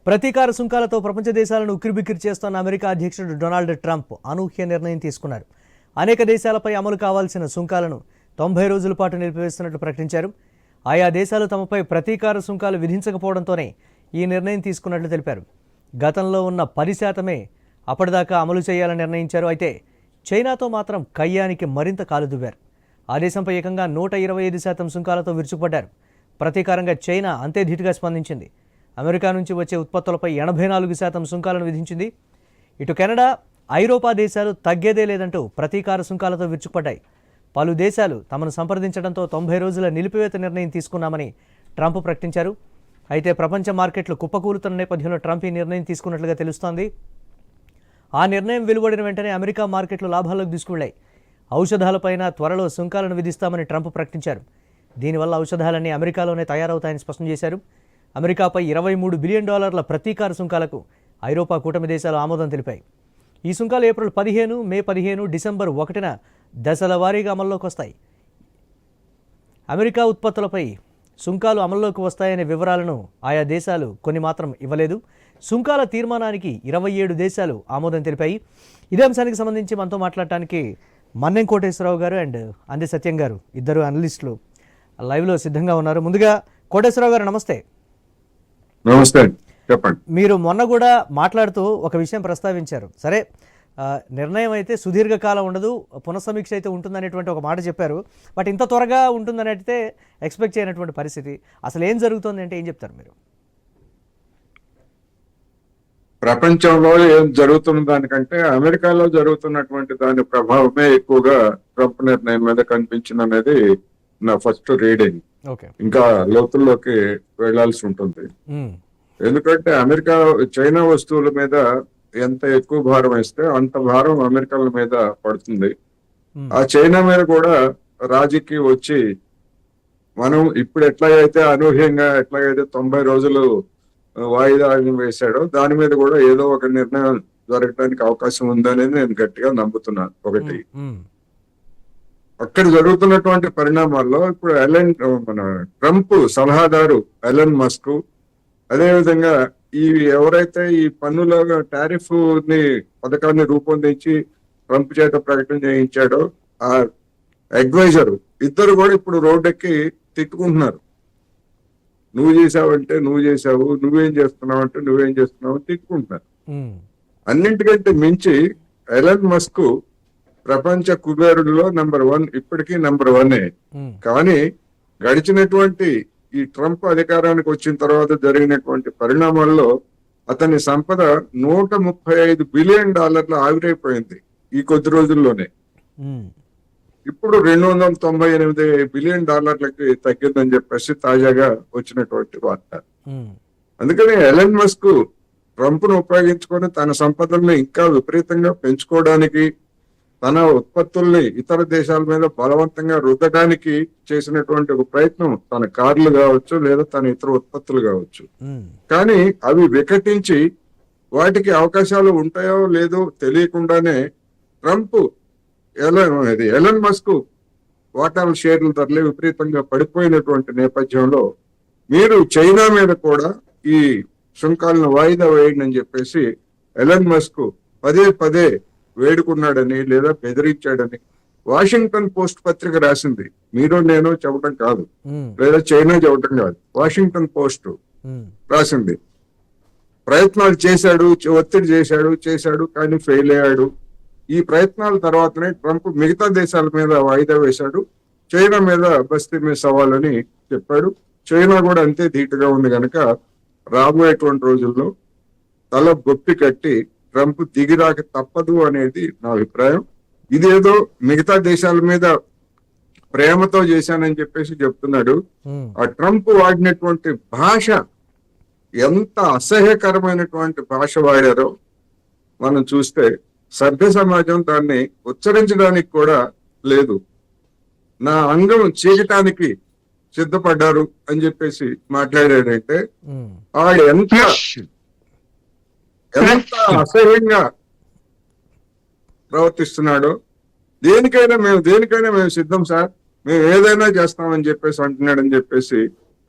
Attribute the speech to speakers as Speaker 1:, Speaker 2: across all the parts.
Speaker 1: ప్రతీకార సుంకాలతో ప్రపంచ దేశాలను ఉక్కిరిబిక్కిరి చేస్తున్న అమెరికా అధ్యక్షుడు డొనాల్డ్ ట్రంప్ అనూహ్య నిర్ణయం తీసుకున్నారు. అనేక దేశాలపై అమలు కావాల్సిన సుంకాలను 90 రోజుల పాటు నిలిపివేస్తున్నట్లు ప్రకటించారు. ఆయా దేశాలు తమపై ప్రతీకార సుంకాలు విధించకపోవడంతోనే ఈ నిర్ణయం తీసుకున్నట్లు తెలిపారు. గతంలో ఉన్న 10% అప్పటిదాకా అమలు చేయాలని నిర్ణయించారు. అయితే చైనాతో మాత్రం కయ్యానికి మరింత కాలుదువ్వారు. ఆ దేశంపై ఏకంగా 125% సుంకాలతో విరుచుకుపడ్డారు. ప్రతీకారంగా చైనా అంతే ధీటుగా స్పందించింది. అమెరికా నుంచి వచ్చే ఉత్పత్తులపై 84% సుంకాలను విధించింది. ఇటు కెనడా, ఐరోపా దేశాలు తగ్గేదే లేదంటూ ప్రతీకార సుంకాలతో విరుచుకుపడ్డాయి. పలు దేశాలు తమను సంప్రదించడంతో 90 రోజుల నిలిపివేత నిర్ణయం తీసుకున్నామని ట్రంప్ ప్రకటించారు. అయితే ప్రపంచ మార్కెట్లు కుప్పకూలుతున్న నేపథ్యంలో ట్రంప్ ఈ నిర్ణయం తీసుకున్నట్లుగా తెలుస్తోంది. ఆ నిర్ణయం వెలువడిన వెంటనే అమెరికా మార్కెట్లు లాభాల్లోకి దూసుకువెళ్లాయి. ఔషధాలపైన త్వరలో సుంకాలను విధిస్తామని ట్రంప్ ప్రకటించారు. దీనివల్ల ఔషధాలన్నీ అమెరికాలోనే తయారవుతాయని స్పష్టం చేశారు. అమెరికాపై $23 బిలియన్ ప్రతీకార సుంకాలకు ఐరోపా కూటమి దేశాలు ఆమోదం తెలిపాయి. ఈ సుంకాలు ఏప్రిల్ 15, మే 15, డిసెంబర్ 1న దశల వారీగా అమల్లోకి వస్తాయి. అమెరికా ఉత్పత్తులపై సుంకాలు అమల్లోకి వస్తాయనే వివరాలను ఆయా దేశాలు కొన్ని మాత్రం ఇవ్వలేదు. సుంకాల తీర్మానానికి 27 దేశాలు ఆమోదం తెలిపాయి. ఇదే అంశానికి సంబంధించి మనతో మాట్లాడటానికి మన్నెం కోటేశ్వరరావు గారు అండ్ అందే సత్యం గారు, ఇద్దరు అనలిస్టులు లైవ్లో సిద్ధంగా ఉన్నారు. ముందుగా కోటేశ్వరరావు గారు నమస్తే.
Speaker 2: నమస్తే, చెప్పండి.
Speaker 1: మీరు మొన్న కూడా మాట్లాడుతూ ఒక విషయం ప్రస్తావించారు. సరే, నిర్ణయం అయితే సుదీర్ఘకాలం ఉండదు, పునఃసమీక్ష అయితే ఉంటుందనేటువంటి ఒక మాట చెప్పారు. బట్ ఇంత త్వరగా ఉంటుందని అయితే ఎక్స్పెక్ట్ చేయనటువంటి పరిస్థితి. అసలు ఏం జరుగుతుంది అంటే ఏం చెప్తారు మీరు?
Speaker 2: ప్రపంచంలో ఏం జరుగుతున్న దానికంటే అమెరికాలో జరుగుతున్నటువంటి దాని ప్రభావమే ఎక్కువగా ట్రంప్ నిర్ణయం మీద కనిపించింది అనేది నా ఫస్ట్ రీడింగ్. ఇంకా లోతుల్లోకి వెళ్లాల్సి ఉంటుంది. ఎందుకంటే చైనా వస్తువుల మీద ఎంత ఎక్కువ భారం వేస్తే అంత భారం అమెరికాల మీద పడుతుంది. ఆ చైనా మీద కూడా రాజీకి వచ్చి మనం ఇప్పుడు ఎట్లాగైతే అనూహ్యంగా 90 రోజులు వాయిదా వేశాడో దాని మీద కూడా ఏదో ఒక నిర్ణయం జరగడానికి అవకాశం ఉందనేది నేను గట్టిగా నమ్ముతున్నాను. ఒకటి, అక్కడ జరుగుతున్నటువంటి పరిణామాల్లో ఇప్పుడు మన ట్రంప్ సలహాదారు ఎలన్ మస్క్, అదేవిధంగా ఎవరైతే ఈ పన్నుల టారిఫ్ పథకాన్ని రూపొందించి ట్రంప్ చేత ప్రకటన చేయించాడో ఆ అడ్వైజర్ ఇద్దరు కూడా ఇప్పుడు రోడ్డెక్కి తిట్టుకుంటున్నారు. నువ్వు చేసావంటే నువ్వు చేసావు, నువ్వేం చేస్తున్నావు తిట్టుకుంటున్నారు. అన్నింటికంటే మించి ఎలన్ మస్క్ ప్రపంచ కుబేరుల్లో నెంబర్ 1, ఇప్పటికీ నెంబర్ 1. కానీ గడిచినటువంటి ఈ ట్రంప్ అధికారానికి వచ్చిన తర్వాత జరిగినటువంటి పరిణామాల్లో అతని సంపద $135 బిలియన్ ఆవిరైపోయింది ఈ కొద్ది రోజుల్లోనే. ఇప్పుడు $298 బిలియన్ తగ్గిందని చెప్పేసి తాజాగా వచ్చినటువంటి వార్త. అందుకని ఎలన్ మస్క్ ట్రంప్ ను ఉపయోగించుకొని తన సంపదల్ని ఇంకా విపరీతంగా పెంచుకోవడానికి, తన ఉత్పత్తుల్ని ఇతర దేశాల మీద బలవంతంగా రుద్దడానికి చేసినటువంటి ఒక ప్రయత్నం. తన కార్లు కావచ్చు, లేదా తన ఇతర ఉత్పత్తులు కావచ్చు. కానీ అవి వికటించి వాటికి అవకాశాలు ఉంటాయో లేదో తెలియకుండానే ట్రంప్ ఎలన్ మస్క్ వాటాల షేర్ల ధరలే విపరీతంగా పడిపోయినటువంటి నేపథ్యంలో మీరు చైనా మీద కూడా ఈ సుంకాలను వాయిదా వేయండి అని చెప్పేసి ఎలన్ మస్క్ పదే వేడుకున్నాడని లేదా బెదిరించాడని వాషింగ్టన్ పోస్ట్ పత్రిక రాసింది. మీరు నేను చెప్పడం కాదు, లేదా చైనా చెప్పడం కాదు, వాషింగ్టన్ పోస్ట్ రాసింది. ప్రయత్నాలు చేశాడు, ఒత్తిడి చేశాడు కానీ ఫెయిల్ అయ్యాడు. ఈ ప్రయత్నాల తర్వాతనే ట్రంప్ మిగతా దేశాల మీద వాయిదా వేశాడు, చైనా మీద బస్తీ మీద సవాలని చెప్పాడు. చైనా కూడా అంతే ధీటుగా ఉంది కనుక రాబోయేటువంటి రోజుల్లో తల బొప్పి కట్టి ట్రంప్ దిగిరాక తప్పదు అనేది నా అభిప్రాయం. ఇదేదో మిగతా దేశాల మీద ప్రేమతో చేశానని చెప్పేసి చెప్తున్నాడు. ఆ ట్రంప్ వాడినటువంటి భాష ఎంత అసహ్యకరమైనటువంటి భాష వాడారో మనం చూస్తే సభ్య సమాజం దాన్ని ఉచ్చరించడానికి కూడా లేదు. నా అంగం చీకటానికి సిద్ధపడ్డారు అని చెప్పేసి మాట్లాడాడంటే ఆడు ఎంత అసహ్యంగా ప్రవర్తిస్తున్నాడో. దేనికైనా మేము సిద్ధం సార్, మేము ఏదైనా చేస్తామని చెప్పేసి అంటున్నాడని చెప్పేసి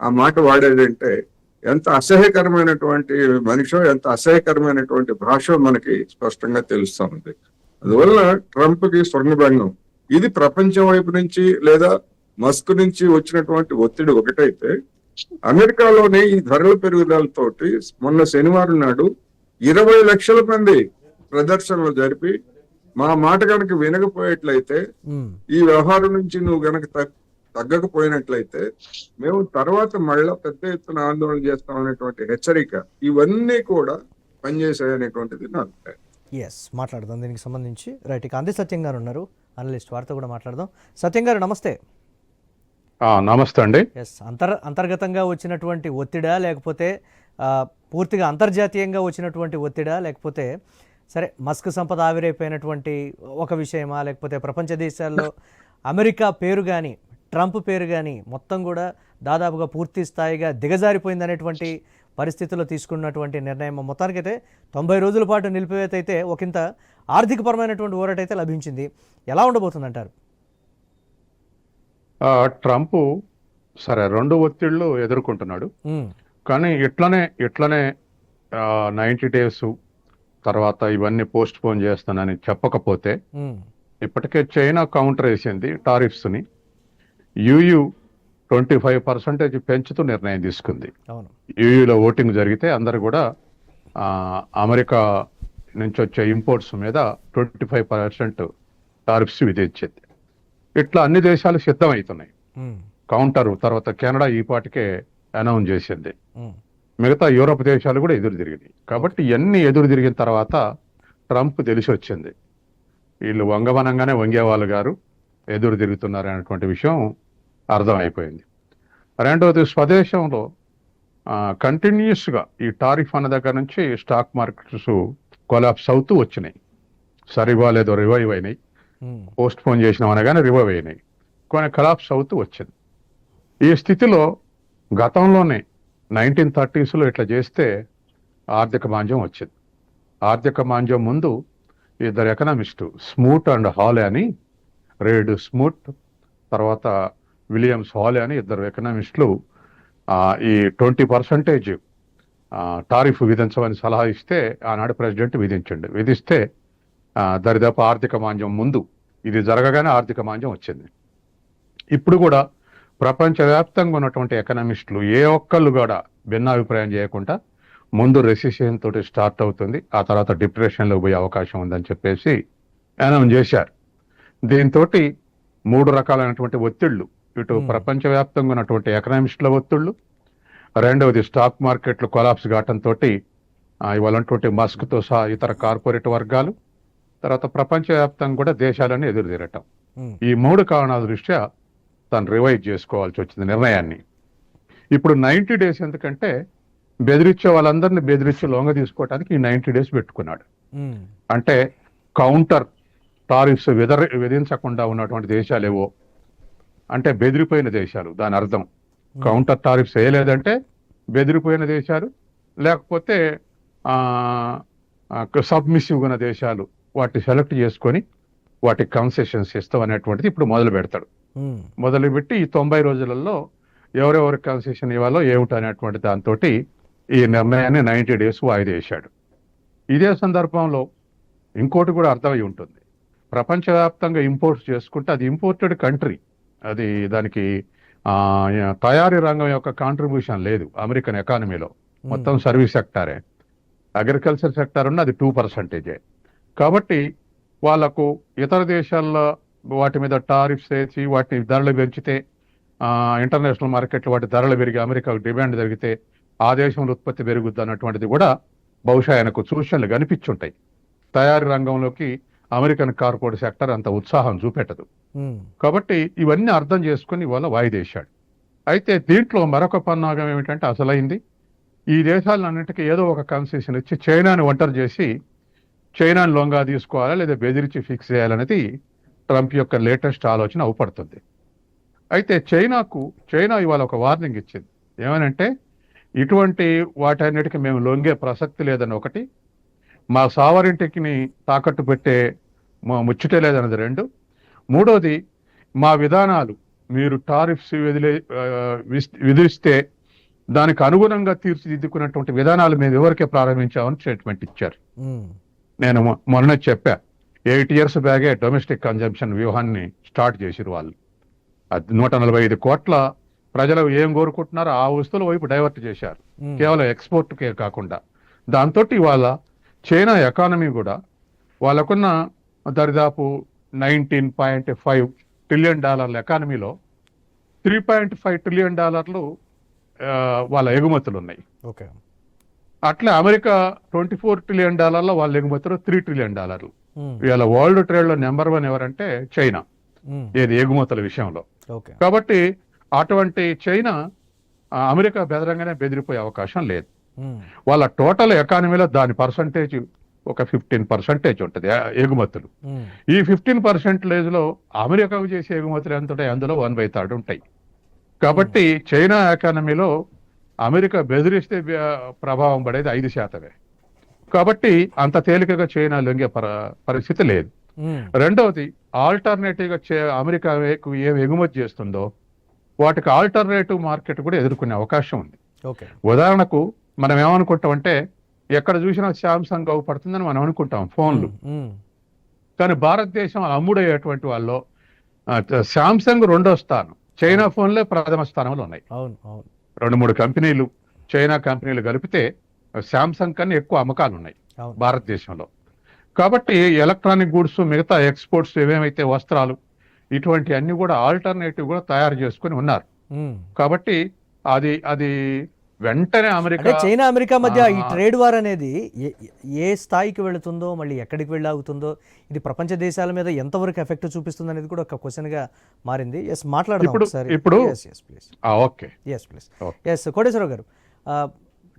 Speaker 2: ఆ మాట వాడాడంటే ఎంత అసహ్యకరమైనటువంటి మనిషో, ఎంత అసహ్యకరమైనటువంటి భాష మనకి స్పష్టంగా తెలుస్తా ఉంది. అందువల్ల ట్రంప్ కి స్వర్ణభంగం. ఇది ప్రపంచం వైపు నుంచి లేదా మస్క్ నుంచి వచ్చినటువంటి ఒత్తిడి ఒకటైతే, అమెరికాలోని ఈ ధరల పెరుగుదలతోటి మొన్న శనివారం నాడు 20 లక్షల మంది ప్రదర్శనలు జరిపి, మా మాట కనుక వినకపోయేట్లయితే, ఈ వ్యవహారం నుంచి నువ్వు గనక తగ్గకపోయినట్లయితే మేము తర్వాత మళ్ళా పెద్ద ఎత్తున ఆందోళన చేస్తామనేటువంటి హెచ్చరిక, ఇవన్నీ కూడా పనిచేసాయనేటువంటిది నా అభిప్రాయం.
Speaker 1: ఎస్, మాట్లాడదాం దీనికి సంబంధించి. రైట్, ఇక అంది సత్యం గారు ఉన్నారు, అనలిస్ట్, వారితో కూడా మాట్లాడదాం. సత్యం గారు నమస్తే.
Speaker 3: నమస్తే అండి.
Speaker 1: ఎస్, అంతర్గతంగా వచ్చినటువంటి ఒత్తిడా, లేకపోతే పూర్తిగా అంతర్జాతీయంగా వచ్చినటువంటి ఒత్తిడా, లేకపోతే సరే మస్క్ సంపద ఆవిరైపోయినటువంటి ఒక విషయమా, లేకపోతే ప్రపంచ దేశాల్లో అమెరికా పేరు కానీ ట్రంప్ పేరు కానీ మొత్తం కూడా దాదాపుగా పూర్తి స్థాయిగా దిగజారిపోయింది అనేటువంటి పరిస్థితుల్లో తీసుకున్నటువంటి నిర్ణయం, మొత్తానికైతే 90 రోజుల పాటు నిలిపివేత అయితే ఒకంత ఆర్థికపరమైనటువంటి ఊరట అయితే లభించింది. ఎలా ఉండబోతుందంటారు?
Speaker 3: ట్రంప్ సరే 2 ఒత్తిళ్లు ఎదుర్కొంటున్నాడు. కానీ ఇట్లనే 90 డేస్ తర్వాత ఇవన్నీ పోస్ట్ పోన్ చేస్తానని చెప్పకపోతే, ఇప్పటికే చైనా కౌంటర్ వేసింది టారిఫ్స్ని. యూయూ 25% పెంచుతూ నిర్ణయం తీసుకుంది. యూయూలో ఓటింగ్ జరిగితే అందరు కూడా అమెరికా నుంచి వచ్చే ఇంపోర్ట్స్ మీద 25% టారిఫ్స్ విధించింది. ఇట్లా అన్ని దేశాలు సిద్ధమవుతున్నాయి. కౌంటర్ తర్వాత కెనడా ఈ పాటికే అనౌన్స్ చేసింది. మిగతా యూరోప్ దేశాలు కూడా ఎదురు తిరిగినాయి. కాబట్టి ఇవన్నీ ఎదురు తిరిగిన తర్వాత ట్రంప్ తెలిసి వచ్చింది, వీళ్ళు వంగవనంగానే వంగేవాళ్ళు గారు ఎదురు తిరుగుతున్నారు అనేటువంటి విషయం అర్థమైపోయింది. రెండవది, స్వదేశంలో కంటిన్యూస్గా ఈ టారిఫ్ అన్న దగ్గర నుంచి స్టాక్ మార్కెట్స్ కొలాప్స్ అవుతూ వచ్చినాయి. సరిగా లేదో రివైవ్ అయినాయి, పోస్ట్ పోన్ చేసినాం అనగానే రివైవ్ అయినాయి, కొన్ని కొలాప్స్ అవుతూ వచ్చింది. ఈ స్థితిలో గతంలోనే 1930s ఇట్లా చేస్తే ఆర్థిక మాంద్యం వచ్చింది. ఆర్థిక మాంద్యం ముందు ఇద్దరు ఎకనామిస్టు, స్మూట్ అండ్ హాలే అని, రేడ్ స్మూట్ తర్వాత విలియమ్స్ హాలే అని ఇద్దరు ఎకనామిస్టులు ఈ 20% టారిఫ్ విధించమని సలహా ఇస్తే ఆనాడు ప్రెసిడెంట్ విధిస్తే దరిదాపు ఆర్థిక మాంద్యం ముందు ఇది జరగగానే ఆర్థిక మాంద్యం వచ్చింది. ఇప్పుడు కూడా ప్రపంచవ్యాప్తంగా ఉన్నటువంటి ఎకనామిస్టులు ఏ ఒక్కళ్ళు కూడా భిన్నాభిప్రాయం చేయకుండా ముందు రెసిషన్ తోటి స్టార్ట్ అవుతుంది, ఆ తర్వాత డిప్రెషన్లో పోయే అవకాశం ఉందని చెప్పేసి అనౌన్స్ చేశారు. దీంతో 3 రకాలైనటువంటి ఒత్తిళ్లు, ఇటు ప్రపంచవ్యాప్తంగా ఉన్నటువంటి ఎకనామిస్టుల ఒత్తిళ్లు, రెండవది స్టాక్ మార్కెట్లు కొలాప్స్ కావటంతో ఇవాళ మస్క్తో సహా ఇతర కార్పొరేట్ వర్గాలు, తర్వాత ప్రపంచవ్యాప్తంగా కూడా దేశాలని ఎదురు తిరగటం, ఈ 3 కారణాల దృష్ట్యా తను రివైజ్ చేసుకోవాల్సి వచ్చింది నిర్ణయాన్ని. ఇప్పుడు 90 డేస్ ఎందుకంటే బెదిరించే వాళ్ళందరినీ బెదిరించి లొంగ తీసుకోవడానికి ఈ 90 డేస్ పెట్టుకున్నాడు. అంటే కౌంటర్ టారిఫ్స్ విధించకుండా ఉన్నటువంటి దేశాలేవో అంటే బెదిరిపోయిన దేశాలు, దాని అర్థం కౌంటర్ టారిఫ్స్ వేయలేదంటే బెదిరిపోయిన దేశాలు, లేకపోతే సబ్మిసివ్ ఉన్న దేశాలు, వాటిని సెలెక్ట్ చేసుకొని వాటికి కన్సెషన్స్ ఇస్తాం అనేటువంటిది ఇప్పుడు మొదలు పెడతాడు. మొదలుపెట్టి ఈ 90 రోజులలో ఎవరెవరికి కన్సెషన్ ఇవ్వాలో ఏమిటి అనేటువంటి దాంతో ఈ నిర్ణయాన్ని 90 డేస్ వాయిదా వేశాడు. ఇదే సందర్భంలో ఇంకోటి కూడా అర్థమై ఉంటుంది, ప్రపంచవ్యాప్తంగా ఇంపోర్ట్స్ చేసుకుంటే అది ఇంపోర్టెడ్ కంట్రీ, అది దానికి తయారీ రంగం యొక్క కాంట్రిబ్యూషన్ లేదు అమెరికన్ ఎకానమీలో, మొత్తం సర్వీస్ సెక్టారే. అగ్రికల్చర్ సెక్టార్ ఉన్న అది 2%. కాబట్టి వాళ్లకు ఇతర దేశాల్లో వాటి మీద టారిఫ్స్ వేసి వాటిని ధరలు పెంచితే ఇంటర్నేషనల్ మార్కెట్లో వాటి ధరలు పెరిగి అమెరికాకు డిమాండ్ జరిగితే ఆ దేశంలో ఉత్పత్తి పెరుగుద్ది అన్నటువంటిది కూడా బహుశా ఆయనకు సూచనలు కనిపించుంటాయి. తయారీ రంగంలోకి అమెరికన్ కార్పొరేట్ సెక్టర్ అంత ఉత్సాహం చూపెట్టదు. కాబట్టి ఇవన్నీ అర్థం చేసుకుని ఇవాళ వాయిదేశాడు. అయితే దీంట్లో మరొక పన్నాగం ఏమిటంటే అసలైంది, ఈ దేశాలన్నింటికీ ఏదో ఒక కన్సెషన్ ఇచ్చి చైనాని ఒంటరి చేసి చైనాని లొంగా తీసుకోవాలా లేదా బెదిరించి ఫిక్స్ చేయాలనేది ట్రంప్ యొక్క లేటెస్ట్ ఆలోచన అవుపడుతుంది. అయితే చైనా ఇవాళ ఒక వార్నింగ్ ఇచ్చింది, ఏమనంటే ఇటువంటి వాటన్నిటికీ మేము లొంగే ప్రసక్తి లేదని ఒకటి, మా సావరింటికి తాకట్టు పెట్టే మా ముచ్చటే లేదన్నది 2, మూడోది మా విధానాలు మీరు టారిఫ్స్ విధిస్తే దానికి అనుగుణంగా తీర్చిదిద్దుకున్నటువంటి విధానాలు మేము ఎవరికే ప్రారంభించామని స్టేట్మెంట్ ఇచ్చారు. నేను మొన్న చెప్పా, 8 years బ్యాగే డొమెస్టిక్ కన్జంప్షన్ వ్యూహాన్ని స్టార్ట్ చేసిరు వాళ్ళు. 145 కోట్ల ప్రజలు ఏం కోరుకుంటున్నారో ఆ వస్తువుల వైపు డైవర్ట్ చేశారు, కేవలం ఎక్స్పోర్ట్కే కాకుండా. దాంతో ఇవాళ చైనా ఎకానమీ కూడా వాళ్ళకున్న దరిదాపు $19.5 trillion ఎకానమీలో $3.5 trillion వాళ్ళ ఎగుమతులు ఉన్నాయి. అట్లా అమెరికా $24 trillion వాళ్ళ ఎగుమతులు $3 trillion. ఇవాళ వరల్డ్ ట్రేడ్ లో నెంబర్ 1 ఎవరంటే చైనా, ఏది ఎగుమతుల విషయంలో. కాబట్టి అటువంటి చైనా అమెరికా బెదరంగానే బెదిరిపోయే అవకాశం లేదు. వాళ్ళ టోటల్ ఎకానమీలో దాని పర్సంటేజ్ ఒక 15% ఉంటుంది ఎగుమతులు. ఈ 15% లో అమెరికాకు చేసే ఎగుమతులు ఎంత ఉంటాయి, అందులో 1/3 ఉంటాయి. కాబట్టి చైనా ఎకానమీలో అమెరికా బెదిరిస్తే ప్రభావం పడేది 5%. కాబట్టి అంత తేలికగా చైనా లొంగే పరిస్థితి లేదు. రెండవది, ఆల్టర్నేటివ్ గా అమెరికా ఏం ఎగుమతి చేస్తుందో వాటికి ఆల్టర్నేటివ్ మార్కెట్ కూడా ఎదుర్కొనే అవకాశం ఉంది. ఉదాహరణకు మనం ఏమనుకుంటామంటే, ఎక్కడ చూసినా శాంసంగ్ పడుతుందని మనం అనుకుంటాం ఫోన్లు. కానీ భారతదేశం అమ్ముడయ్యేటువంటి వాళ్ళు శాంసంగ్ 2వ స్థానం, చైనా ఫోన్లే ప్రథమ స్థానంలో ఉన్నాయి. 2-3 కంపెనీలు, చైనా కంపెనీలు కలిపితే శాంసంగ్ కన్నా ఎక్కువ అమ్మకాలు ఉన్నాయి భారతదేశంలో. కాబట్టి ఎలక్ట్రానిక్ గూడ్స్, మిగతా ఎక్స్పోర్ట్స్ ఏవేమైతే వస్త్రాలు, ఇటువంటి అన్ని కూడా ఆల్టర్నేటివ్ కూడా తయారు చేసుకుని ఉన్నారు. కాబట్టి అది వెంటనే అమెరికా,
Speaker 1: చైనా అమెరికా మధ్య ఈ ట్రేడ్ వార్ అనేది ఏ స్థాయికి వెళుతుందో, మళ్ళీ ఎక్కడికి వెళ్ళాగుతుందో, ఇది ప్రపంచ దేశాల మీద ఎంతవరకు ఎఫెక్ట్ చూపిస్తుంది అనేది కూడా ఒక క్వశ్చన్ గా మారింది. మాట్లాడదాం
Speaker 3: ఇప్పుడు.
Speaker 1: కోటేశ్వరరావు గారు,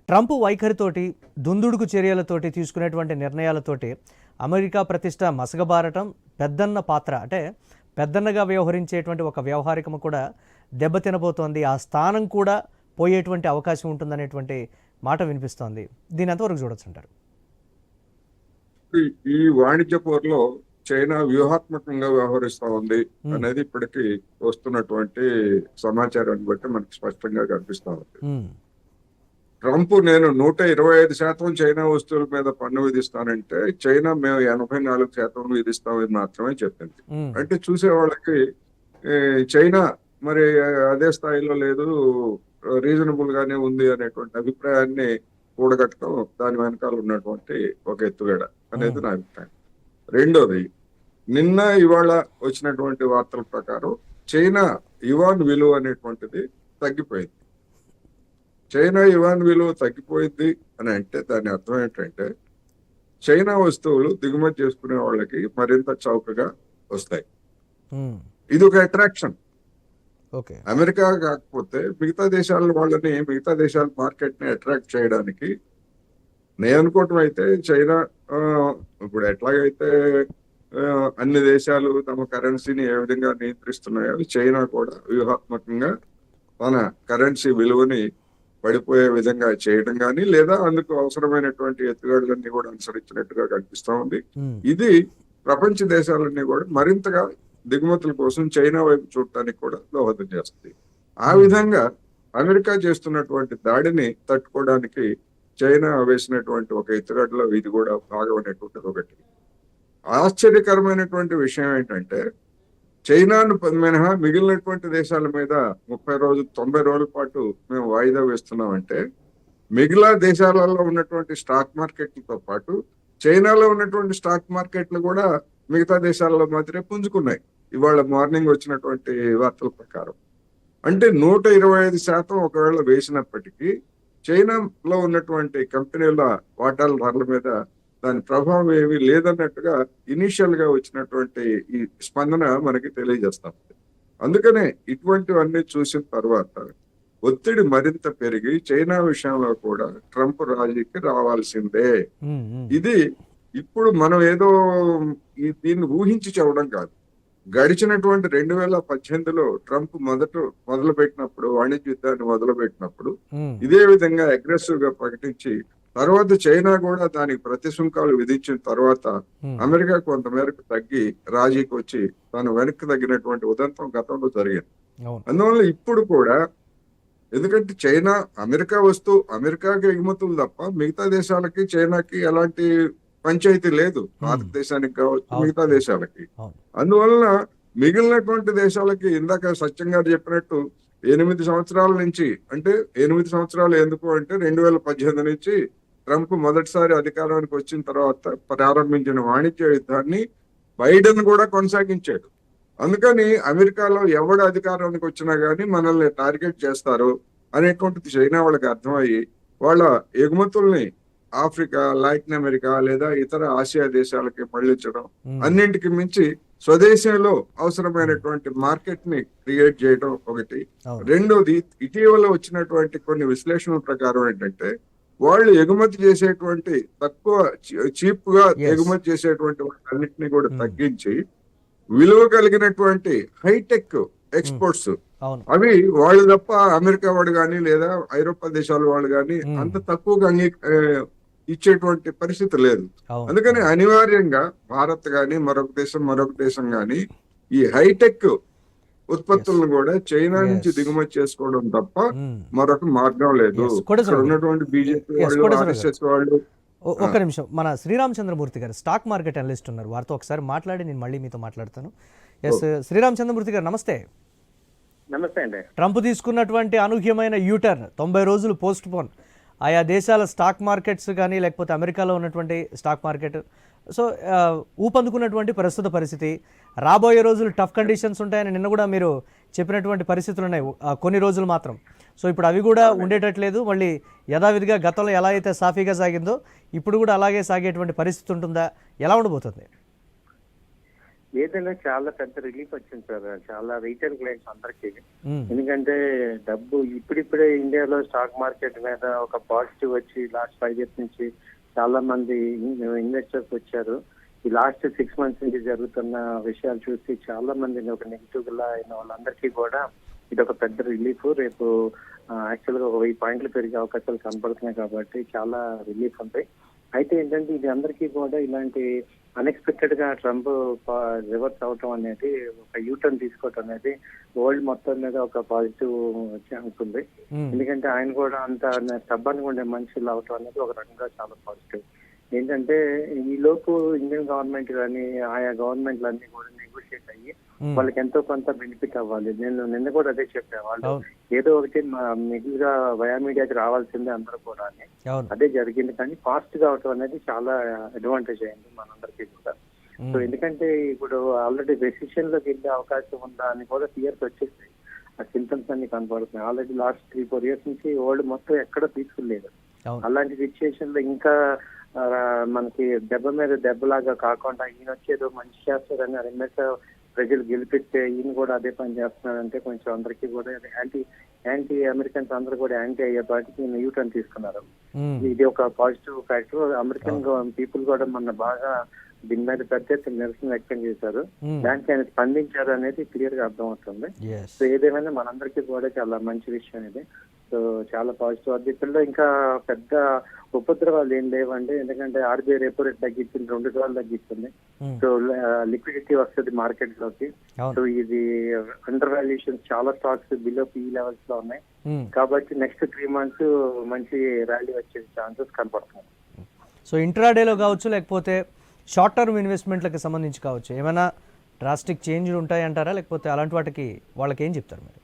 Speaker 1: ట్రంప్ వైఖరితోటి, దుందుడుకు చర్యలతోటి, తీసుకునేటువంటి నిర్ణయాలతోటి అమెరికా ప్రతిష్ట మసగబారటం, పెద్దన్న పాత్ర అంటే పెద్దన్నగా వ్యవహరించేటువంటి ఒక వ్యవహారికము కూడా దెబ్బతినబోతోంది, ఆ స్థానం కూడా పోయేటువంటి అవకాశం ఉంటుందనేటువంటి మాట వినిపిస్తోంది. దీని ఎంతవరకు చూడొచ్చు అంటారు?
Speaker 2: ఈ వాణిజ్య పోరులో చైనా వ్యూహాత్మకంగా వ్యవహరిస్తా ఉంది అనేది ఇప్పటికీ వస్తున్నటువంటి సమాచారాన్ని బట్టి మనకు స్పష్టంగా కనిపిస్తా ఉంది. ట్రంప్ నేను 125% చైనా వస్తువుల మీద పన్ను విధిస్తానంటే, చైనా మేము 84% విధిస్తామని మాత్రమే చెప్పింది. అంటే చూసే వాళ్ళకి చైనా మరి అదే స్థాయిలో లేదు, రీజనబుల్ గానే ఉంది అనేటువంటి అభిప్రాయాన్ని కూడగట్టడం దాని వెనకాల ఉన్నటువంటి ఒక ఎత్తుగడ అనేది నా అభిప్రాయం. రెండోది, నిన్న ఇవాళ వచ్చినటువంటి వార్తల ప్రకారం చైనా యువాన్ విలువ అనేటువంటిది తగ్గిపోయింది. చైనా యువాన్ విలువ తగ్గిపోయింది అని అంటే దాని అర్థం ఏంటంటే, చైనా వస్తువులు దిగుమతి చేసుకునే వాళ్ళకి మరింత చౌకగా వస్తాయి. ఇది ఒక అట్రాక్షన్. అమెరికా కాకపోతే మిగతా దేశాల వాళ్ళని, మిగతా దేశాల మార్కెట్ ని అట్రాక్ట్ చేయడానికి నేను అనుకోవటం అయితే, చైనా ఇప్పుడు ఎట్లాగైతే అన్ని దేశాలు తమ కరెన్సీని ఏ విధంగా నియంత్రిస్తున్నాయో, చైనా కూడా వ్యూహాత్మకంగా తన కరెన్సీ విలువని పడిపోయే విధంగా చేయడం కానీ, లేదా అందుకు అవసరమైనటువంటి ఎత్తుగడలన్నీ కూడా అనుసరించినట్టుగా కనిపిస్తా ఉంది. ఇది ప్రపంచ దేశాలన్నీ కూడా మరింతగా దిగుమతుల కోసం చైనా వైపు చూడటానికి కూడా దోహదం చేస్తుంది. ఆ విధంగా అమెరికా చేస్తున్నటువంటి దాడిని తట్టుకోవడానికి చైనా వేసినటువంటి ఒక ఎత్తుగడలో ఇది కూడా భాగం అనేటువంటిది ఒకటి. ఆశ్చర్యకరమైనటువంటి విషయం ఏంటంటే, చైనాను మినహా మిగిలినటువంటి దేశాల మీద 90 రోజుల పాటు మేము వాయిదా వేస్తున్నామంటే, మిగిలిన దేశాలలో ఉన్నటువంటి స్టాక్ మార్కెట్లతో పాటు చైనాలో ఉన్నటువంటి స్టాక్ మార్కెట్లు కూడా మిగతా దేశాలలో మాత్రమే పుంజుకున్నాయి ఇవాళ మార్నింగ్ వచ్చినటువంటి వార్తల ప్రకారం. అంటే 125% ఒకవేళ వేసినప్పటికీ చైనాలో ఉన్నటువంటి కంపెనీల వాటాల ధరల మీద దాని ప్రభావం ఏమీ లేదన్నట్టుగా ఇనీషియల్ గా వచ్చినటువంటి ఈ స్పందన మనకి తెలియజేస్తాం. అందుకనే ఇటువంటివన్నీ చూసిన తర్వాత ఒత్తిడి మరింత పెరిగి చైనా విషయంలో కూడా ట్రంప్ రాజీకి రావాల్సిందే. ఇది ఇప్పుడు మనం ఏదో దీన్ని ఊహించి చెప్పడం కాదు. గడిచినటువంటి 2018లో ట్రంప్ మొదలు పెట్టినప్పుడు, వాణిజ్య యుద్ధాన్ని మొదలు పెట్టినప్పుడు ఇదే విధంగా అగ్రెసివ్ గా ప్రకటించి, తర్వాత చైనా కూడా దానికి ప్రతి సుంకాలు విధించిన తర్వాత అమెరికా కొంతమేరకు తగ్గి రాజీకి వచ్చి తను వెనక్కి తగ్గినటువంటి ఉదంతం గతంలో జరిగింది. అందువల్ల ఇప్పుడు కూడా ఎందుకంటే చైనా అమెరికాకి ఎగుమతులు తప్ప మిగతా దేశాలకి చైనాకి ఎలాంటి పంచాయతీ లేదు, భారతదేశానికి కావచ్చు మిగతా దేశాలకి. అందువలన మిగిలినటువంటి దేశాలకి ఇందాక సత్యం గారు చెప్పినట్టు 8 సంవత్సరాల నుంచి, అంటే 8 సంవత్సరాలు ఎందుకు అంటే 2018 నుంచి ట్రంప్ మొదటిసారి అధికారానికి వచ్చిన తర్వాత ప్రారంభించిన వాణిజ్య యుద్ధాన్ని బైడెన్ కూడా కొనసాగించాడు. అందుకని అమెరికాలో ఎవడు అధికారానికి వచ్చినా గానీ మనల్ని టార్గెట్ చేస్తారు అనేటువంటిది చైనా వాళ్ళకి అర్థమయ్యి వాళ్ళ ఎగుమతుల్ని ఆఫ్రికా, లాటిన్ అమెరికా లేదా ఇతర ఆసియా దేశాలకి మళ్లించడం, అన్నింటికి మించి స్వదేశంలో అవసరమైనటువంటి మార్కెట్ ని క్రియేట్ చేయడం ఒకటి. రెండోది, ఇటీవల వచ్చినటువంటి కొన్ని విశ్లేషణల ప్రకారం ఏంటంటే వాళ్ళు ఎగుమతి చేసేటువంటి తక్కువ చీప్ గా ఎగుమతి చేసేటువంటి అన్నిటిని కూడా తగ్గించి విలువ కలిగినటువంటి హైటెక్ ఎక్స్పోర్ట్స్ అవి వాళ్ళు తప్ప అమెరికా వాడు గాని లేదా ఐరోపా దేశాల వాళ్ళు గాని అంత తక్కువగా ఇచ్చేటువంటి పరిస్థితి లేదు. అందుకని అనివార్యంగా భారత్ గాని మరొక దేశం గాని ఈ హైటెక్ ఉత్పత్తులను కూడా చైనా నుంచి దిగుమతి చేసుకోవడం తప్ప మరొక మార్గం లేదు. ఉన్నటువంటి బీజేపీ వాళ్ళు, ఆర్ఎస్ఎస్ వాళ్ళు.
Speaker 1: ఒక్క నిమిషం, మన శ్రీరామచంద్రమూర్తి గారు స్టాక్ మార్కెట్ అనలిస్ట్ ఉన్నారు, వారితో ఒకసారి మాట్లాడి నేను మళ్ళీ మీతో మాట్లాడతాను. ఎస్, శ్రీరామచంద్రమూర్తి గారు నమస్తే.
Speaker 4: నమస్తే అండి.
Speaker 1: ట్రంప్ తీసుకున్నటువంటి అనూహ్యమైన యూటర్న్ 90 రోజులు పోస్ట్ పోన్ ఆయా దేశాల స్టాక్ మార్కెట్స్ కానీ లేకపోతే అమెరికాలో ఉన్నటువంటి స్టాక్ మార్కెట్ సో ఊపందుకున్నటువంటి ప్రస్తుత పరిస్థితి, రాబోయే రోజులు టఫ్ కండిషన్స్ ఉంటాయని నిన్న కూడా మీరు చెప్పినటువంటి పరిస్థితులు ఉన్నాయి కొన్ని రోజులు మాత్రం. సో ఇప్పుడు అవి కూడా ఉండేటట్లేదు, మళ్ళీ యథావిధిగా గతంలో ఎలా అయితే సాఫీగా సాగిందో ఇప్పుడు కూడా అలాగే సాగేటువంటి పరిస్థితి ఉంటుందా, ఎలా ఉండబోతుంది?
Speaker 4: ఏదైనా చాలా పెద్ద రిలీఫ్ వచ్చింది సార్, చాలా రీటైల్ క్లయింట్స్ అందరికి. ఎందుకంటే డబ్బు ఇప్పుడిప్పుడే ఇండియాలో స్టాక్ మార్కెట్ మీద ఒక పాజిటివ్ వచ్చి లాస్ట్ 5 years నుంచి చాలా మంది ఇన్వెస్టర్స్ వచ్చారు. ఈ లాస్ట్ 6 months నుంచి జరుగుతున్న విషయాలు చూసి చాలా మంది ఒక నెగిటివ్ గా అయిన వాళ్ళందరికీ కూడా ఇది ఒక పెద్ద రిలీఫ్. రేపు యాక్చువల్ గా 1000 points పెరిగే అవకాశాలు కనపడుతున్నాయి కాబట్టి చాలా రిలీఫ్ ఉంటాయి. అయితే ఏంటంటే ఇది అందరికీ కూడా ఇలాంటి అన్ఎక్స్పెక్టెడ్ గా ట్రంప్ రివర్స్ అవటం అనేది, ఒక యూటర్న్ తీసుకోవటం అనేది వరల్డ్ మొత్తం మీద ఒక పాజిటివ్ ఛాన్స్ ఉంది. ఎందుకంటే ఆయన కూడా అంత స్టబ్బన్ గా ఉండే మనుషులు అవటం అనేది ఒక రకంగా చాలా పాజిటివ్. ఏంటంటే ఈ లోపు ఇండియన్ గవర్నమెంట్ కానీ ఆయా గవర్నమెంట్లు అన్ని కూడా నెగోషియేట్ అయ్యి వాళ్ళకి ఎంతో కొంత బెనిఫిట్ అవ్వాలి. నేను నిన్న కూడా అదే చెప్పాను, వాళ్ళు ఏదో ఒకటి మిడిల్ గా వయా మీడియాకి రావాల్సిందే అందరూ కూడా అని. అదే జరిగింది, కానీ ఫాస్ట్ గా అవటం అనేది చాలా అడ్వాంటేజ్ అయింది మనందరికీ కూడా. సో ఎందుకంటే ఇప్పుడు ఆల్రెడీ రెసిషన్ లోకి వెళ్ళే అవకాశం ఉందా అని కూడా ఫియర్స్ వచ్చేసి ఆ సింటమ్స్ అన్ని కనపడుతున్నాయి. ఆల్రెడీ లాస్ట్ 3-4 years నుంచి వరల్డ్ మొత్తం ఎక్కడ తీసుకులేదు. అలాంటి సిచ్యుయేషన్ లో ఇంకా మనకి దెబ్బ మీద దెబ్బలాగా కాకుండా ఈయన వచ్చేదో మంచి చేస్తారని ఎంఎస్ ప్రజలు గెలిపిస్తే ఈయన కూడా అదే పని చేస్తున్నారంటే కొంచెం అందరికీ కూడా యాంటీ అమెరికన్స్ అందరూ కూడా యాంటీ అయ్యేపాటికి ఈయన యూటర్న్ తీసుకున్నారు. ఇది ఒక పాజిటివ్ ఫ్యాక్టర్. అమెరికన్ పీపుల్ కూడా మన బాగా దీని మీద పెద్ద నిరసన వ్యక్తం చేశారు, దానికి ఆయన స్పందించారు అనేది క్లియర్ గా అర్థమవుతుంది. సో ఏదేమైనా మనందరికీ కూడా చాలా మంచి విషయం ఇది. సో చాలా పాజిటివ్. అధ్యక్షుల్లో ఇంకా పెద్ద ఉపద్రవాలు ఏం లేవండి, ఎందుకంటే ఆర్బీఐ రెపో రేట్ తగ్గించింది, 2 సార్లు తగ్గిస్తుంది. సో లిక్విడిటీ వస్తుంది మార్కెట్ లోకి. సో ఇది అండర్ వాల్యుయేషన్ చాలా స్టాక్స్ బిలో PE లెవెల్స్ లో ఉన్నాయి కాబట్టి నెక్స్ట్ 3 months మంచి ర్యాలీ వచ్చే ఛాన్సెస్ కనపడుతున్నాయి.
Speaker 1: సో ఇంట్రాడేలో కావచ్చు లేకపోతే షార్ట్ టర్మ్ ఇన్వెస్ట్మెంట్లకు సంబంధించి కావచ్చు ఏమైనా డ్రాస్టిక్ చేంజ్లు ఉంటాయంటారా, లేకపోతే అలాంటి వాటికి వాళ్ళకి ఏం చెప్తారు మీరు?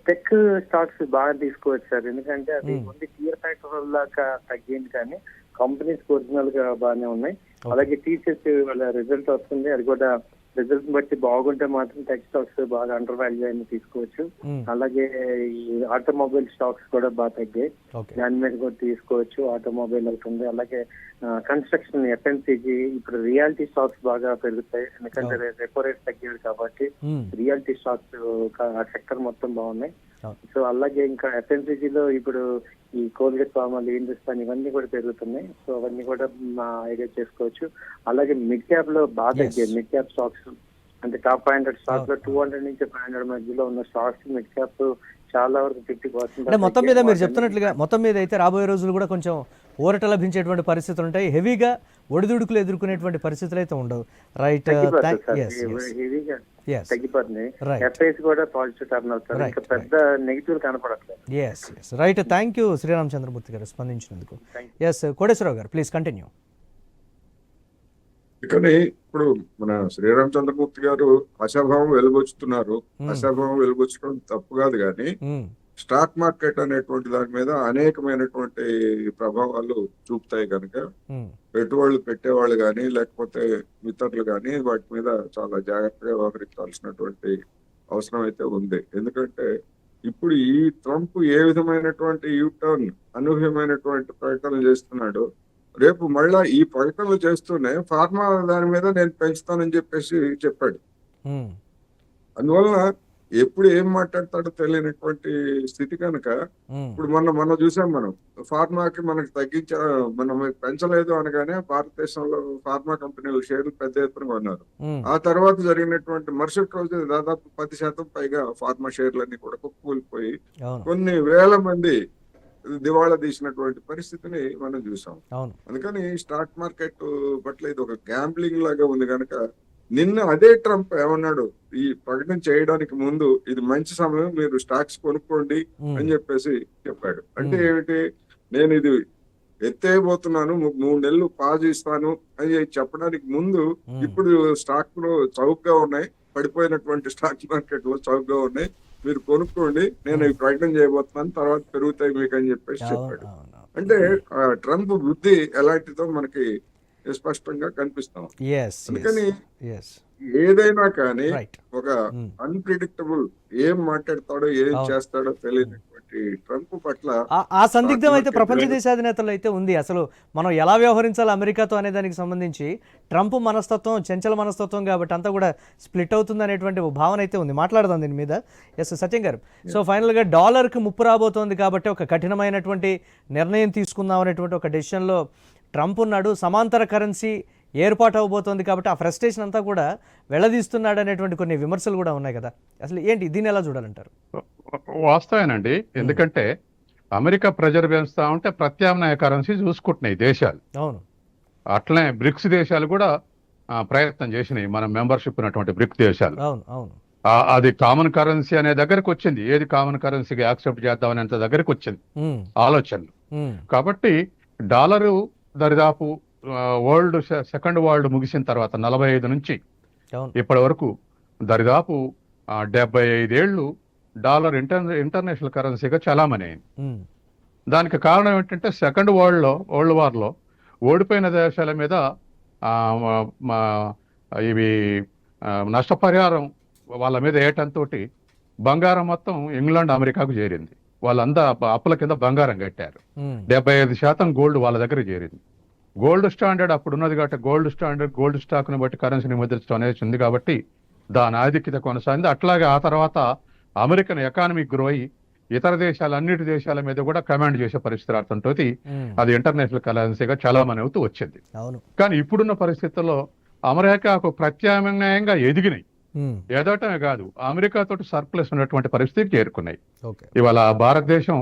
Speaker 4: టెక్ స్టాక్స్ బాగా తీసుకోవచ్చు సార్, ఎందుకంటే అది ఓన్లీ టియర్ ఫ్యాక్టర్ వల్ల తగ్గింది కానీ కంపెనీస్ ఒరిజినల్ గా బాగానే ఉన్నాయి. అలాగే టీచర్స్ వాళ్ళ రిజల్ట్ వస్తుంది, అది కూడా రిజల్ట్ బట్టి బాగుంటే మాత్రం టెక్ స్టాక్స్ బాగా అండర్ వాల్యూ అయినా తీసుకోవచ్చు. అలాగే ఈ ఆటోమొబైల్ స్టాక్స్ కూడా బాగా తగ్గాయి, దాని మీద కూడా తీసుకోవచ్చు. ఆటోమొబైల్ అవుతుంది. అలాగే కన్స్ట్రక్షన్, FMCG, ఇప్పుడు రియాలిటీ స్టాక్స్ బాగా పెరుగుతాయి ఎందుకంటే రెపో రేట్ తగ్గాడు కాబట్టి రియాలిటీ స్టాక్స్ ఆ సెక్టర్ మొత్తం బాగున్నాయి. సో అలాగే ఇంకా FMCG లో ఇప్పుడు ఈ కోల్గేట్, ఫార్మల్, హిందుస్థాన్ ఇవన్నీ కూడా పెరుగుతున్నాయి. సో అవన్నీ కూడా ఐడియా చేసుకోవచ్చు. అలాగే మిడ్ క్యాప్ లో బాగా తగ్గాయి. మిడ్ క్యాప్ స్టాక్స్ అంటే టాప్ 500 స్టాక్స్ లో 200 నుంచి 500 మధ్యలో ఉన్న స్టాక్స్ మిడ్ క్యాప్ చాలా వరకు 50%.
Speaker 1: అంటే మొత్తం మీద మీరు చెప్తున్నట్లుగా మొత్తం మీద అయితే రాబోయే రోజులు కూడా కొంచెం ఊరట లభించేటువంటి పరిస్థితులు ఉంటాయి, హెవీగా ఒడిదుడుకులు ఎదుర్కొనేటువంటి పరిస్థితులు అయితే ఉండవు. Right, Yes.
Speaker 4: తగ్గిపోతుంది.
Speaker 1: Right.
Speaker 4: ఎఫ్ఐస్ కూడా పాజిటివ్ టర్న్ అవుతారు.
Speaker 1: Right,
Speaker 4: ఇంకా పెద్ద నెగిటివ్ కనపడట్లేదు.
Speaker 1: Yes yes right, thank you Sriramachandramurthy garu స్పందించినందుకు. ఎస్ కోటేశ్వరరావు గారు ప్లీజ్ కంటిన్యూ.
Speaker 2: కానీ ఇప్పుడు మన శ్రీరామచంద్రమూర్తి గారు ఆశాభావం వెలుగొచ్చుతున్నారు. ఆశాభావం వెలుగొచ్చడం తప్పు కాదు, కానీ స్టాక్ మార్కెట్ అనేటువంటి దాని మీద అనేకమైనటువంటి ప్రభావాలు చూపుతాయి కనుక పెట్టుబడులు పెట్టేవాళ్ళు కానీ లేకపోతే ఇతరులు కానీ వాటి మీద చాలా జాగ్రత్తగా వ్యవహరించాల్సినటువంటి అవసరం అయితే ఉంది. ఎందుకంటే ఇప్పుడు ఈ ట్రంప్ ఏ విధమైనటువంటి యూటర్న్ అనూహ్యమైనటువంటి ప్రకటనలు చేస్తున్నాడు, రేపు మళ్ళా ఈ ప్రకటనలు చేస్తూనే ఫార్మా దాని మీద నేను పెంచుతానని చెప్పేసి చెప్పాడు. అందువలన ఎప్పుడు ఏం మాట్లాడతాడో తెలియనటువంటి స్థితి కనుక ఇప్పుడు మనం చూసాం, మనం ఫార్మాకి మనకి మనం పెంచలేదు అనగానే భారతదేశంలో ఫార్మా కంపెనీలు షేర్లు పెద్ద ఎత్తున కొన్నారు. ఆ తర్వాత జరిగినటువంటి మరుసటి రోజు దాదాపు 10% పైగా ఫార్మా షేర్లన్నీ కూడా కూలిపోయి కొన్ని వేల మంది దివాళా తీసినటువంటి పరిస్థితిని మనం చూసాం. అందుకని స్టాక్ మార్కెట్ పట్ల ఇది ఒక గ్యాంబ్లింగ్ లాగా ఉంది కనుక నిన్న అదే ట్రంప్ ఏమన్నాడు, ఈ ప్రకటన చేయడానికి ముందు ఇది మంచి సమయం, మీరు స్టాక్స్ కొనుక్కోండి అని చెప్పేసి చెప్పాడు. అంటే ఏమిటి, నేను ఇది ఎత్తేయబోతున్నాను, 3 నెలలు పాజ్ ఇస్తాను అని చెప్పడానికి ముందు ఇప్పుడు స్టాక్ లో చౌకగా ఉన్నాయి, పడిపోయినటువంటి స్టాక్ మార్కెట్ లో చౌకగా ఉన్నాయి, మీరు కొనుక్కోండి, నేను ఈ ప్రకటన చేయబోతున్నాను, తర్వాత పెరుగుతాయి మీకు అని చెప్పేసి చెప్పాడు. అంటే ట్రంప్ బుద్ధి ఎలాంటిదో మనకి స్పష్టంగా కనిపిస్తాం. అందుకని ఏదైనా కానీ ఒక అన్ప్రిడిక్టబుల్, ఏం మాట్లాడతాడో ఏం చేస్తాడో తెలియనటువంటి ట్రంప్ పట్ల
Speaker 1: ఆ సందిగ్ధం అయితే ప్రపంచ దేశాధినేతలు అయితే ఉంది. అసలు మనం ఎలా వ్యవహరించాలి అమెరికాతో అనే దానికి సంబంధించి ట్రంప్ మనస్తత్వం చంచల మనస్తత్వం కాబట్టి అంతా కూడా స్ప్లిట్ అవుతుంది అనేటువంటి భావన అయితే ఉంది. మాట్లాడదాం దీని మీద. ఎస్ సత్యం గారు, సో ఫైనల్గా డాలర్కి ముప్పు రాబోతోంది కాబట్టి ఒక కఠినమైనటువంటి నిర్ణయం తీసుకుందాం అనేటువంటి ఒక డెసిషన్లో ట్రంప్ ఉన్నాడు. సమాంతర కరెన్సీ ఏర్పాటు అవబోతోంది కాబట్టి ఆ ఫ్రస్ట్రేషన్ అంతా కూడా వెళ్ళదీస్తున్నాడు అనేటువంటి కొన్ని విమర్శలు కూడా ఉన్నాయి కదా. అసలు ఏంటి, దీన్ని ఎలా చూడాలంటారు?
Speaker 3: వాస్తవేనండి, ఎందుకంటే అమెరికా ప్రెజర్ పెంచుతా ఉంటే ప్రత్యామ్నాయ కరెన్సీ చూసుకుంటున్నాయి దేశాలు.
Speaker 1: అవును,
Speaker 3: అట్లనే బ్రిక్స్ దేశాలు కూడా ప్రయత్నం చేసినాయి, మన మెంబర్షిప్ ఉన్నటువంటి బ్రిక్స్ దేశాలు.
Speaker 1: అవును అవును,
Speaker 3: అది కామన్ కరెన్సీ అనే దగ్గరకు వచ్చింది, ఏది కామన్ కరెన్సీగా యాక్సెప్ట్ చేద్దాం అనేంత దగ్గరకు వచ్చింది ఆలోచనలు. కాబట్టి డాలరు దరిదాపు సెకండ్ వరల్డ్ ముగిసిన తర్వాత 45 నుంచి ఇప్పటి వరకు దరిదాపు 75 ఏళ్ళు డాలర్ ఇంటర్నేషనల్ కరెన్సీగా చలామణి అయింది. దానికి కారణం ఏంటంటే సెకండ్ వరల్డ్ వార్లో ఓడిపోయిన దేశాల మీద ఇవి నష్టపరిహారం వాళ్ళ మీద వేయటంతో బంగారం మొత్తం ఇంగ్లాండ్ అమెరికాకు చేరింది. వాళ్ళంతా అప్పుల కింద బంగారం కట్టారు. 75% గోల్డ్ వాళ్ళ దగ్గర చేరింది. గోల్డ్ స్టాండర్డ్ అప్పుడు ఉన్నది కాబట్టి గోల్డ్ స్టాక్ ని బట్టి కరెన్సీని ముద్రించడం అనేది ఉంది కాబట్టి దాని ఆధిక్యత కొనసాగింది. అట్లాగే ఆ తర్వాత అమెరికన్ ఎకానమిక్ గ్రో అయ్యి ఇతర అన్నిటి దేశాల మీద కూడా కమాండ్ చేసే పరిస్థితి రావడంతో అది ఇంటర్నేషనల్ కరెన్సీగా చలామణి అవుతూ వచ్చింది. కానీ ఇప్పుడున్న పరిస్థితుల్లో అమెరికాకు ప్రత్యామ్నాయంగా ఎదిగినాయి. ఎదగటమే కాదు, అమెరికా తోటి సర్ప్లస్ ఉన్నటువంటి పరిస్థితికి చేరుకున్నాయి. ఇవాళ భారతదేశం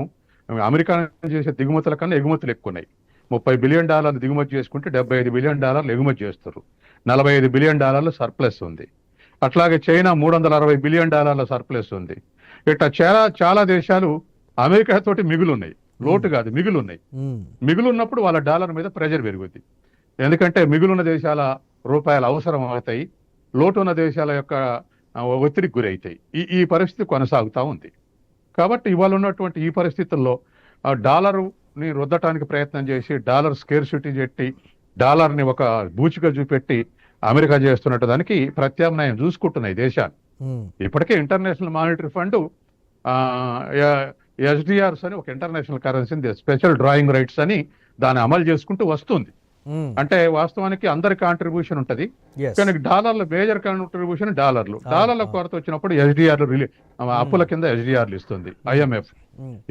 Speaker 3: అమెరికా చేసే దిగుమతుల కన్నా ఎగుమతులు ఎక్కువ ఉన్నాయి. $30 బిలియన్ దిగుమతి చేసుకుంటే $75 బిలియన్ ఎగుమతి చేస్తారు. $45 బిలియన్ సర్ప్లస్ ఉంది. అట్లాగే చైనా $360 బిలియన్ సర్ప్లస్ ఉంది. ఇట్లా చాలా దేశాలు అమెరికా తోటి మిగులున్నాయి, లోటు కాదు మిగులున్నాయి. మిగులున్నప్పుడు వాళ్ళ డాలర్ మీద ప్రెజర్ పెరుగుద్ది. ఎందుకంటే మిగులున్న దేశాల రూపాయలు అవసరం అవుతాయి, లోటు ఉన్న దేశాల యొక్క ఒత్తిడికి గురవుతాయి. ఈ పరిస్థితి కొనసాగుతూ ఉంది. కాబట్టి ఇవాళ ఉన్నటువంటి ఈ పరిస్థితుల్లో డాలరుని రుద్దటానికి ప్రయత్నం చేసి డాలర్ స్కేర్సిటీ పెట్టి డాలర్ని ఒక బూచిగా చూపెట్టి అమెరికా చేస్తున్నట్టు దానికి ప్రత్యామ్నాయం చూసుకుంటున్నాయి దేశాలు. ఇప్పటికే ఇంటర్నేషనల్ మానిటరీ ఫండ్ ఎస్డిఆర్స్ అని ఒక international currency special drawing rights అని దాన్ని అమలు చేసుకుంటూ వస్తుంది. అంటే వాస్తవానికి అందరి కాంట్రిబ్యూషన్ ఉంటది, కానీ డాలర్ల మేజర్ కాంట్రిబ్యూషన్ డాలర్ల కొరత వచ్చినప్పుడు ఎస్డిఆర్లు అప్పుల కింద ఎస్డిఆర్లు ఇస్తుంది IMF.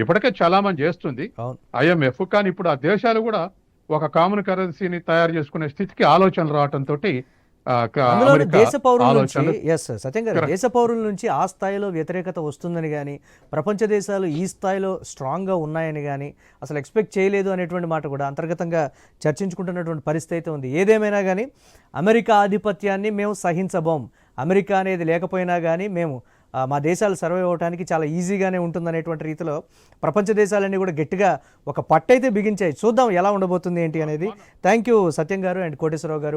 Speaker 3: ఇప్పటికే చాలా మంది చేస్తుంది IMF. కానీ ఇప్పుడు ఆ దేశాలు కూడా ఒక కామన్ కరెన్సీని తయారు చేసుకునే స్థితికి ఆలోచనలు రావడంతో
Speaker 1: దేశ పౌరుల నుంచి సత్యం గారు, దేశ పౌరుల నుంచి ఆ స్థాయిలో వ్యతిరేకత వస్తుందని కానీ ప్రపంచ దేశాలు ఈ స్థాయిలో స్ట్రాంగ్గా ఉన్నాయని కానీ అసలు ఎక్స్పెక్ట్ చేయలేదు అనేటువంటి మాట కూడా అంతర్గతంగా చర్చించుకుంటున్నటువంటి పరిస్థితి అయితే ఉంది. ఏదేమైనా కానీ అమెరికా ఆధిపత్యాన్ని మేము సహించబోం, అమెరికా అనేది లేకపోయినా కానీ మేము మా దేశాలు సర్వైవ్ అవ్వడానికి చాలా ఈజీగానే ఉంటుందనేటువంటి రీతిలో ప్రపంచ దేశాలన్నీ కూడా గట్టిగా ఒక పట్టయితే బిగించాయి. చూద్దాం ఎలా ఉండబోతుంది ఏంటి అనేది. థ్యాంక్ యూ సత్యం గారు అండ్ కోటేశ్వరరావు గారు.